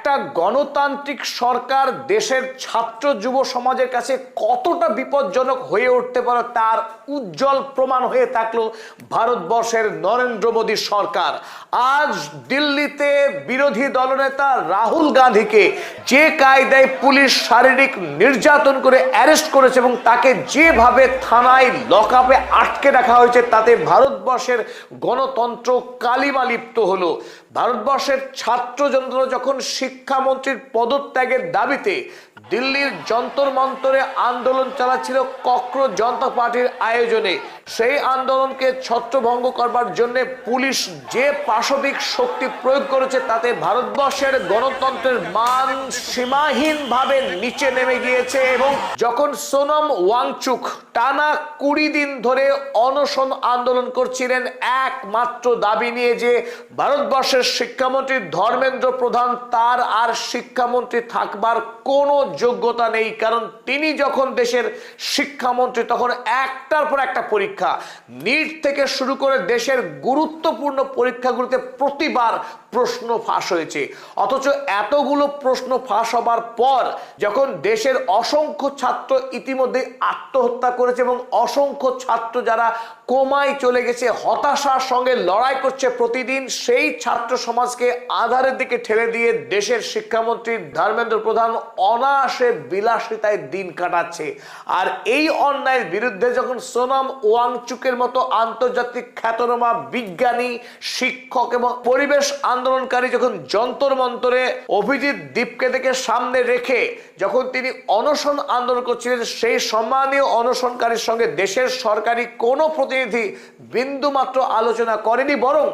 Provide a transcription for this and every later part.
একটা গণতান্ত্রিক সরকার দেশের ছাত্র যুব সমাজের কাছে কতটা বিপজ্জনক হয়ে উঠতে পারে তার উজ্জ্বল প্রমাণ হয়ে থাকলো ভারতবর্ষের নরেন্দ্র মোদী সরকার। আজ দিল্লিতে বিরোধী দলনেতা রাহুল গান্ধীকে যে কায়দায় পুলিশ শারীরিক নির্যাতন করে অ্যারেস্ট করেছে এবং তাকে যেভাবে থানায় লকআপে আটকে রাখা হয়েছে, তাতে ভারতবর্ষের গণতন্ত্র কালিমা লিপ্ত হলো। ভারতবর্ষের ছাত্র জনতা যখন শিক্ষামন্ত্রীর পদত্যাগের দাবিতে দিল্লির যন্তর মন্তরে আন্দোলন চালাচ্ছিল ককরোচ জনতা পার্টির আয়োজনে, সেই আন্দোলনকে ছত্রভঙ্গ করবার জন্য পুলিশ যে পাশবিক শক্তি প্রয়োগ করেছে, তাতে ভারতবর্ষের গণতন্ত্রের মান সীমাহীনভাবে নিচে নেমে গিয়েছে। এবং যখন সোনম ওয়াংচুক টানা 20 দিন ধরে অনশন আন্দোলন করছিলেন একমাত্র দাবি নিয়ে যে ভারতবর্ষের শিক্ষামন্ত্রী ধর্মেন্দ্র প্রধান, তার আর শিক্ষামন্ত্রী থাকবার কোনো যোগ্যতা নেই, কারণ তিনি যখন দেশের শিক্ষামন্ত্রী তখন একটার পর একটা পরীক্ষা, নিট থেকে শুরু করে দেশের গুরুত্বপূর্ণ পরীক্ষাগুলোতে প্রতিবার প্রশ্ন ফাঁস হয়েছে। অথচ এতগুলো প্রশ্ন ফাঁস হবার পর যখন দেশের অসংখ্য ছাত্র ইতিমধ্যে আত্মহত্যা করেছে এবং অসংখ্য ছাত্র যারা কোমায় চলে গেছে, হতাশার সঙ্গে লড়াই করছে প্রতিদিন, সেই ছাত্র সমাজকে আধারের দিকে ঠেলে দিয়ে দেশের শিক্ষামন্ত্রী ধর্মেন্দ্র প্রধান অনায়াসে বিলাসিতায় দিন কাটাচ্ছে। আর এই অন্যায়ের বিরুদ্ধে যখন সোনম ওয়াংচুকের মতো আন্তর্জাতিক খ্যাতনামা বিজ্ঞানী, শিক্ষক এবং পরিবেশ আন্দোলনকারী যখন যন্তর মন্তরে অভিজিৎ দীপকে দেখে সামনে রেখে যখন তিনি অনশন আন্দোলন করছিলেন, সেই সম্মানীয় অনশনকারীর সঙ্গে দেশের সরকারি কোনো প্রতিনিধি বিন্দুমাত্র আলোচনা করেনি, বরং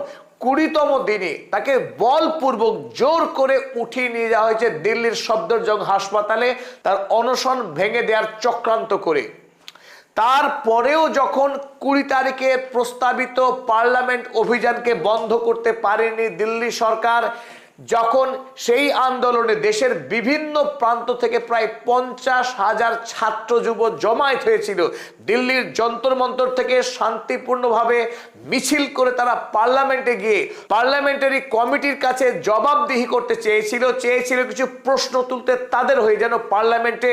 20তম দিনে তাকে বলপূর্বক জোর করে উঠিয়ে নিয়ে যাওয়া হয়েছে দিল্লির সফদরজং হাসপাতালে, তার অনশন ভেঙে দেওয়ার চক্রান্ত করে। তারপরেও যখন 20 তারিখে প্রস্তাবিত পার্লামেন্ট অভিযানকে বন্ধ করতে পারেনি দিল্লি সরকার, যখন সেই আন্দোলনে দেশের বিভিন্ন প্রান্ত থেকে প্রায় 50,000 ছাত্র যুব জমায়েত হয়েছিল, দিল্লির যন্তর মন্তর থেকে শান্তিপূর্ণভাবে মিছিল করে তারা পার্লামেন্টে গিয়ে পার্লামেন্টারি কমিটির কাছে জবাবদিহি করতে চেয়েছিল কিছু প্রশ্ন তুলতে তাদের হয়ে, যেন পার্লামেন্টে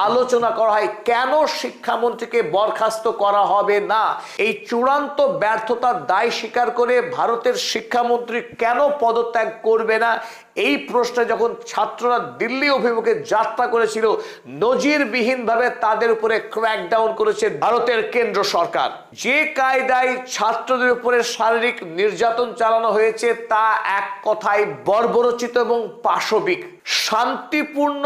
আলোচনা করা হয় কেন শিক্ষামন্ত্রীকে বরখাস্ত করা হবে না। এই চূড়ান্ত ব্যর্থতার দায় স্বীকার করে ভারতের শিক্ষামন্ত্রী কেন পদত্যাগ করবে না, এই প্রশ্নে যখন ছাত্ররা দিল্লি অভিমুখে যাত্রা করেছিল, নজিরবিহীনভাবে তাদের উপরে ক্র্যাকডাউন করেছে ভারতের কেন্দ্র সরকার। যে কায়দায় ছাত্রদের উপরে শারীরিক নির্যাতন চালানো হয়েছে তা এক কথায় বর্বরচিত এবং পাশবিক। শান্তিপূর্ণ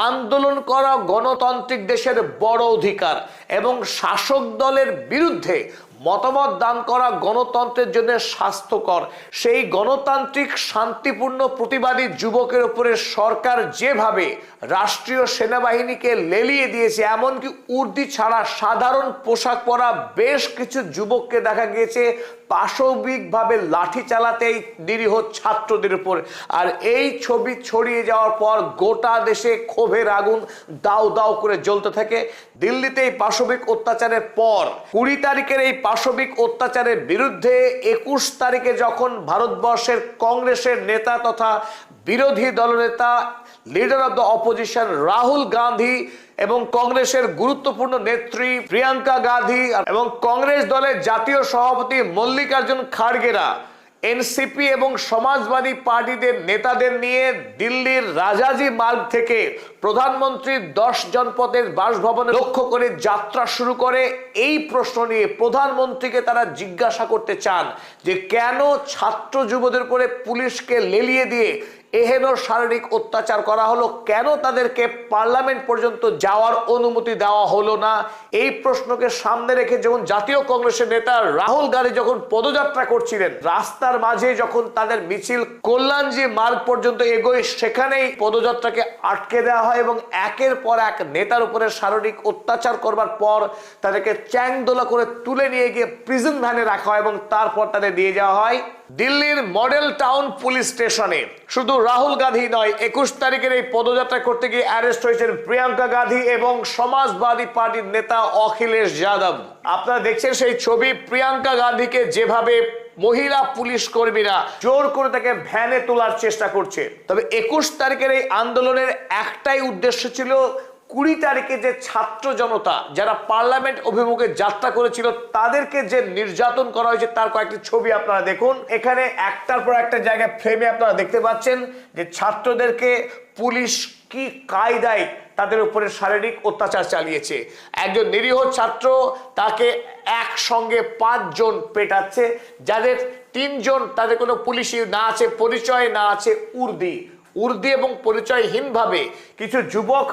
আন্দোলন করা গণতান্ত্রিক দেশের বড় অধিকার এবং শাসক দলের বিরুদ্ধে মতামত দান করা গণতন্ত্রের জন্য স্বাস্থ্যকর। সেই গণতান্ত্রিক শান্তিপূর্ণ প্রতিবাদী যুবকের উপরে সরকার যেভাবে রাষ্ট্রীয় সেনাবাহিনীকে লেলিয়ে দিয়েছে, এমনকি উর্দি ছাড়া সাধারণ পোশাক পরা বেশ কিছু যুবককে দেখা গিয়েছে পাশবিকভাবে লাঠি চালাতেই নিরীহ ছাত্রদের উপর। আর এই ছবি ছড়িয়ে যাওয়ার পর গোটা দেশে ক্ষোভের আগুন দাউ দাউ করে জ্বলতে থাকে। দিল্লিতে এই পাশবিক অত্যাচারের পর 20 তারিখের এই পাশবিক অত্যাচারের বিরুদ্ধে 21 তারিখে যখন ভারতবর্ষের কংগ্রেসের নেতা তথা বিরোধী দলনেতা leader of the opposition Rahul Gandhi এবং কংগ্রেসের গুরুত্বপূর্ণ নেত্রী প্রিয়াঙ্কা গান্ধী এবং কংগ্রেস দলের জাতীয় সভাপতি মল্লিকার্জুন খাড়গেরা এনসিপি এবং সমাজবাদী পার্টিদের নেতাদের নিয়ে দিল্লির রাজাজি মার্গ থেকে প্রধানমন্ত্রীর 10 জনপদের বাসভবনে লক্ষ্য করে যাত্রা শুরু করে। এই প্রশ্ন নিয়ে প্রধানমন্ত্রীকে তারা জিজ্ঞাসা করতে চান যে কেন ছাত্র যুবদের উপরে পুলিশকে লেলিয়ে দিয়ে এহেন শারীরিক অত্যাচার করা হলো, কেন তাদেরকে পার্লামেন্ট পর্যন্ত যাওয়ার অনুমতি দেওয়া হলো না। এই প্রশ্নকে সামনে রেখে যখন জাতীয় কংগ্রেসের নেতা রাহুল গান্ধী যখন পদযাত্রা করছিলেন, রাস্তার মাঝে যখন তাদের মিছিল কল্যাণজি মার্গ পর্যন্ত এগোয়, সেখানেই পদযাত্রাকে আটকে দেওয়া হয় এবং একের পর এক নেতার উপরে শারীরিক অত্যাচার করবার পর তাদেরকে চ্যাংদোলা করে তুলে নিয়ে গিয়ে প্রিজন ভ্যানে রাখা হয় এবং তারপর তাদের দিয়ে যাওয়া হয় দিল্লির মডেল টাউন পুলিশ স্টেশনে। শুধু রাহুল গান্ধী নয়, 21 তারিখের এই পদযাত্রা করতে গিয়ে অ্যারেস্ট হয়েছেন প্রিয়াঙ্কা গান্ধী এবং সমাজবাদী পার্টির নেতা অখিলেশ যাদব। আপনারা দেখছেন সেই ছবি, প্রিয়াঙ্কা গান্ধীকে যেভাবে মহিলা পুলিশ কর্মীরা জোর করে তাকে ভ্যানে তোলার চেষ্টা করছে। তবে 21 তারিখের এই আন্দোলনের একটাই উদ্দেশ্য ছিল 20 তারিখে যে ছাত্র জনতা যারা পার্লামেন্ট অভিমুখে যাত্রা করেছিল তাদেরকে যে নির্যাতন করা হয়েছে তার কয়েকটি ছবি আপনারা দেখুন। এখানে একটার পর একটা জায়গায় ফ্রেমে আপনারা দেখতে পাচ্ছেন যে ছাত্রদেরকে পুলিশ কি কায়দায় তাদের উপরে শারীরিক অত্যাচার চালিয়েছে। একজন নিরীহ ছাত্র তাকে একসঙ্গে 5 জন পেটাচ্ছে, যাদের 3 জন তাদের কোনো পুলিশি না আছে, পরিচয় না আছে, উর্দি এবং পরিচয়হীনভাবে কিছু যুবক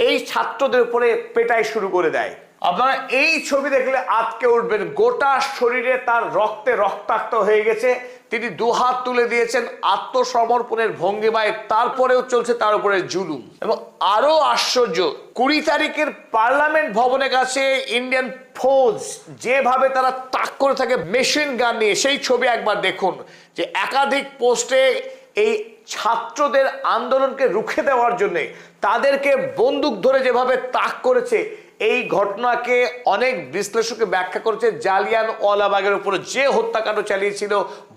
এই ছাত্রদের উপরে পেটাই শুরু করে দেয়। আপনারা এই ছবি দেখলে আটকে উঠবেন, গোটা শরীরে তার রক্তে রক্তাক্ত হয়ে গেছে, তিনি দুহাত তুলে দিয়েছেন আত্মসমর্পণের ভঙ্গিমায়, তারপরেও চলছে তার উপরে জুলুম। এবং আরো আশ্চর্য, 20 তারিখের পার্লামেন্ট ভবনের কাছে ইন্ডিয়ান ফৌজ যেভাবে তারা তাক করে থাকে মেশিন গান নিয়ে, সেই ছবি একবার দেখুন যে একাধিক পোস্টে এই ছাত্রদের আন্দোলনকে রুখে দেওয়ার জন্য তাদেরকে বন্দুক ধরে যেভাবে তাক করেছে, এই ঘটনাকে অনেক বিশ্লেষকে ব্যাখ্যা করেছে জালিয়ানওয়ালাবাগের উপরে যে হত্যাকাণ্ড চালিয়েছিল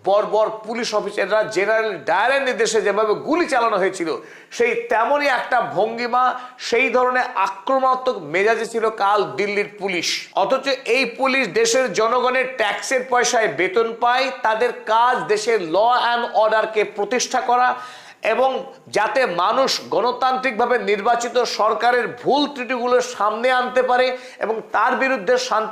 বর্বর পুলিশ অফিসাররা, জেনারেল ডায়ারের নির্দেশে যেভাবে গুলি চালানো হয়েছিল, সেই তেমনই একটা ভঙ্গিমা, সেই ধরনের আক্রমণাত্মক মেজাজে ছিল কাল দিল্লির পুলিশ। অথচ এই পুলিশ দেশের জনগণের ট্যাক্সের পয়সায় বেতন পায়, তাদের কাজ দেশের ল অ্যান্ড অর্ডারকে প্রতিষ্ঠা করা এবং যাতে মানুষ গণতান্ত্রিকভাবে নির্বাচিত সরকারের ভুল ত্রুটিগুলো সামনে আনতে পারে এবং তার বিরুদ্ধে শান্তি